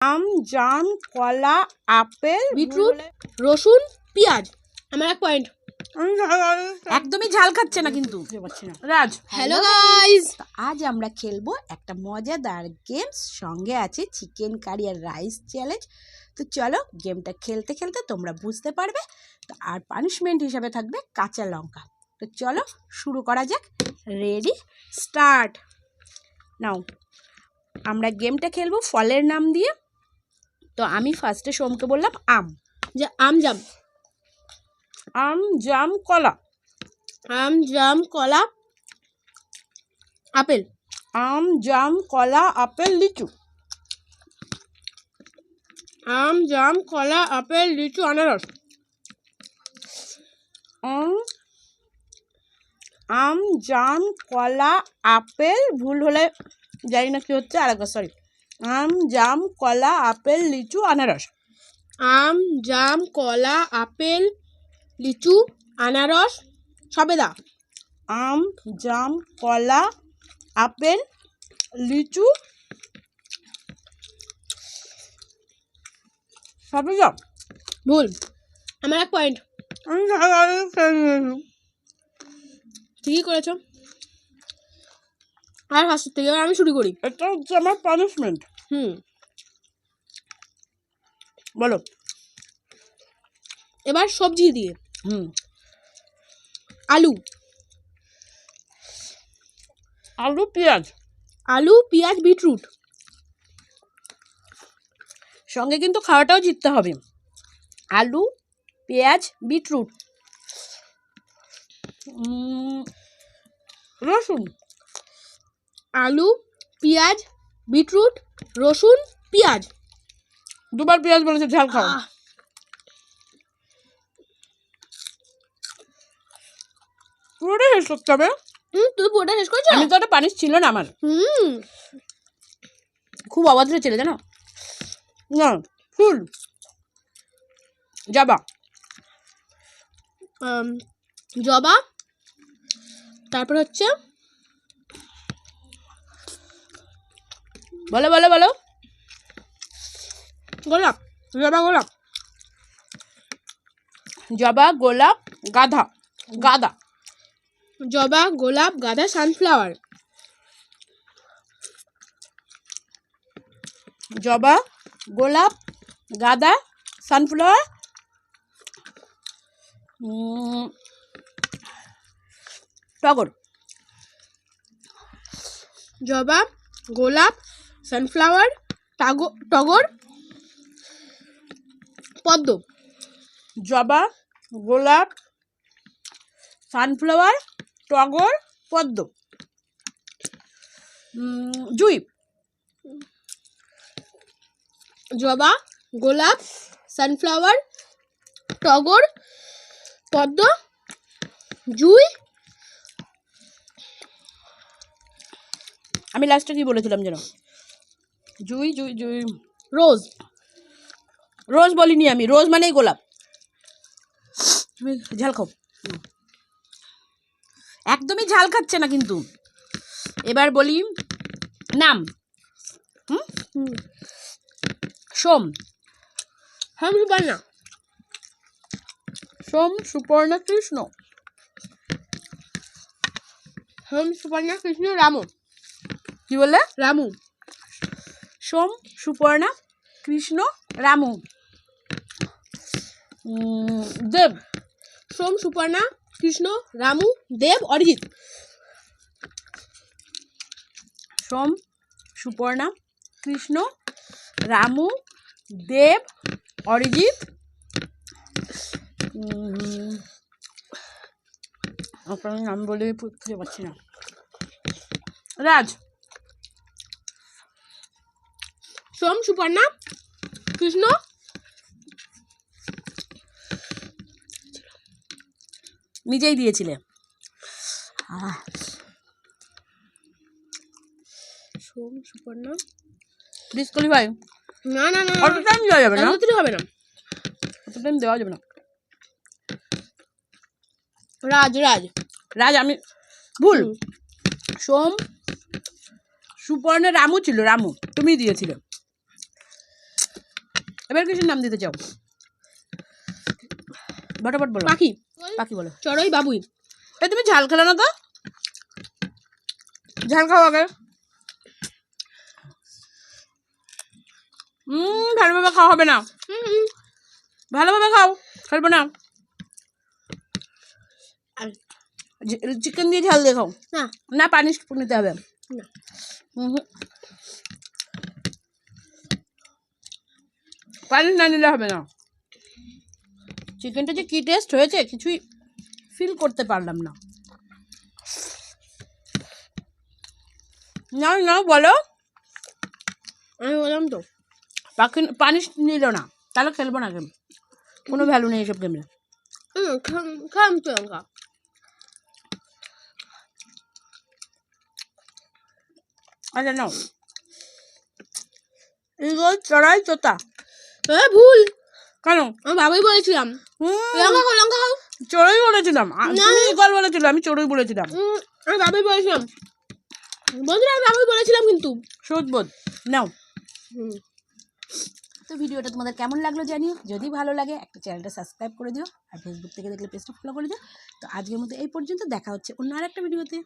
আম, জাম, কলা, apple, beetroot, রসুন, পেঁয়াজ। আমার 1 পয়েন্ট। একদমই ঝাল খাচ্ছে না কিন্তু রাজ। হ্যালো গাইস, আজ আমরা খেলবো একটা মজাদার গেমস, সঙ্গে আছে চিকেন কারি আর রাইস চ্যালেঞ্জ। তো চলো গেমটা খেলতে খেলতে তোমরা বুঝতে পারবে। তো আর পানিশমেন্ট হিসাবে থাকবে কাঁচা লঙ্কা। তো চলো শুরু করা যাক। Ready, start now. আমরা গেমটা খেলবো ফলের নাম দিয়ে। তো আমি ফার্স্টে সোমকে বললাম আম। আম, জাম। আম, জাম, কলা। আম, জাম, কলা, আপেল। আম, জাম, কলা, আপেল, লিচু। আম, জাম, কলা, আপেল, লিচু, আনারস। আম, জাম, কলা, আপেল, ভুল হলে জানি না কি হচ্ছে, আরেকবার সরি। আম, জাম, কলা, আপেল, লিচু, আনারস। আম, জাম, কলা, আপেল, লিচু, আনারস, সবেদা। আম, জাম, কলা, আপেল, লিচু, সবেদা। ভুল। আমার 1 পয়েন্ট। ঠিকই করেছো। আর ফার্স্ট থেকে এবার আমি শুরু করি। এটা হচ্ছে আমার পানিশমেন্ট। বলো এবার সবজি দিয়ে। আলু, আলু, পেঁয়াজ। আলু, পেঁয়াজ, বিটরুট। সঙ্গে কিন্তু খাওয়াটাও জিততে হবে। আলু, পেঁয়াজ, বিটরুট, রসুন। আলু, পেঁয়াজ, বিটরুট, রসুন, পেঁয়াজ। দুবার পেঁয়াজ বলেছে, ঝাল খাও। পুরোটা শেষ করতে হবে। তুই পুরোটা শেষ করেছো? আমি তো ওটা পানিশ ছিল না আমার। খুব অভদ্র ছেলে জানো না। ফুল জবা। জবা, তারপর হচ্ছে বলো বলো বলো। গোলাপ, জবা, গোলাপ। জবা, গোলাপ, গাঁদা। গাঁদা। জবা, গোলাপ, গাঁদা, সানফ্লাওয়ার। জবা, গোলাপ, গাঁদা, সানফ্লাওয়ার, টগর। জবা, গোলাপ, সানফ্লাওয়ার, টগর, পদ্ম। জবা, গোলাপ, সানফ্লাওয়ার, টগর, পদ্ম, জুঁই। জবা, গোলাপ, সানফ্লাওয়ার, টগর, পদ্ম, জুঁই। আমি লাস্টে কি বলেছিলাম যেন? জুঁই জুঁই জুঁই। রোজ। রোজ বলিনি আমি, রোজ মানেই গোলাপ। তুমি ঝাল খাও। একদমই ঝাল খাচ্ছে না কিন্তু। এবার বলি নাম। সোম। সুপর্ণা। সোম, সুপর্ণা, কৃষ্ণ। সুপর্ণা, কৃষ্ণ, রামু। কি বললে? রামু। সোম, সুপর্ণা, কৃষ্ণ, রামু, দেব। সোম, সুপর্ণা, কৃষ্ণ, রামু, দেব, অরিজিৎ। সোম, সুপর্ণা, কৃষ্ণ, রামু, দেব, অরিজিৎ, আপনার নাম বলে খুঁজে পাচ্ছি না। রাজ। সোম, সুপর্ণা, কৃষ্ণ, নিজেই দিয়েছিলে। সোম, সুপর্ণা, ডিসকোয়ালিফাই। না না না, অত টাইম দেওয়া যাবে না। হবে না। অত টাইম দেওয়া যাবে না। রাজ, রাজ, রাজ। আমি ভুল। সোম, সুপর্ণা, রামু ছিল। রামু তুমি দিয়েছিলে। এবার কিসের নাম দিতে চাও? বটাবট বলো। পাখি। পাখি বলো। চড়ই বাবুই। তুমি ঝাল খেলে না তো? ঝাল খাও আগে। ভালোভাবে খাওয়া হবে না, ভালোভাবে খাও, খেলবো না। চিকেন দিয়ে ঝাল দিয়ে খাও। না না, পানি নিতে হবে। না। পানি না নিলে হবে না। চিকেনটা যে কি টেস্ট হয়েছে কিছুই ফিল করতে পারলাম না। না না বলো। আমি বললাম তো পানি নিল না, তাহলে খেলবো না গেম। কোনো ভ্যালু নেই এসব গেমে। খাম তো লঙ্কা। আচ্ছা নাও। ইগল, চড়াই, তোতা। ভুল। কেন? আমি বাবুই বলেছিলাম। লঙ্কা খাও, লঙ্কা খাও। চড়ুই বলেছিলাম। তুমি ইগল বলেছিল, আমি চড়ুই বলেছিলাম। আমি বাবুই বলেছিলাম। বন্ধুরা আমি বাবুই বলেছিলাম কিন্তু। সদবোধ নাও। তো ভিডিওটা তোমাদের কেমন লাগলো জানিও। যদি ভালো লাগে একটা চ্যানেলটা সাবস্ক্রাইব করে দিও, আর ফেসবুক থেকে দেখলে পেজটা ফলো করে দিও। তো আজকের মতো এই পর্যন্ত, দেখা হচ্ছে অন্য আর একটা ভিডিওতে।